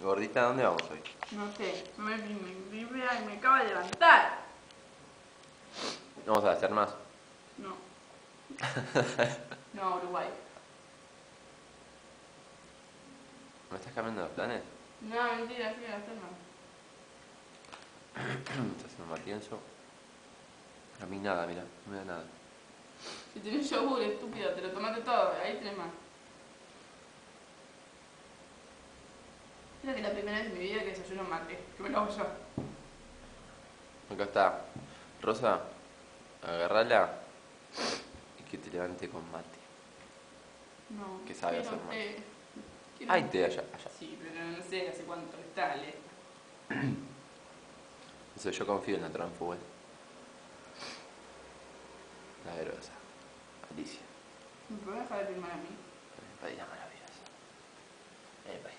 Gordita, ¿a dónde vamos hoy? No sé, me vibra y me acaba de levantar. ¿Vamos a hacer más? No. No, Uruguay. ¿Me estás cambiando los planes? No, mentira, fui a hacer más. Estás haciendo mal pienso. A mí nada, mira, no me da nada. Si tenés yogur, estúpido, te lo tomaste todo, ahí tenés más. Creo que es la primera vez en mi vida que desayuno mate, que me lo hago yo. Acá está. Rosa, agarrala y que te levante con mate. No. Que sabe quiero hacer mate. té. Quiero Hay té allá. Sí, pero no sé hace cuánto está, Ale. Eso yo confío en la transfuga. La grosa. Alicia. ¿Me podés dejar de filmar a mí? País maravilloso. País maravilloso.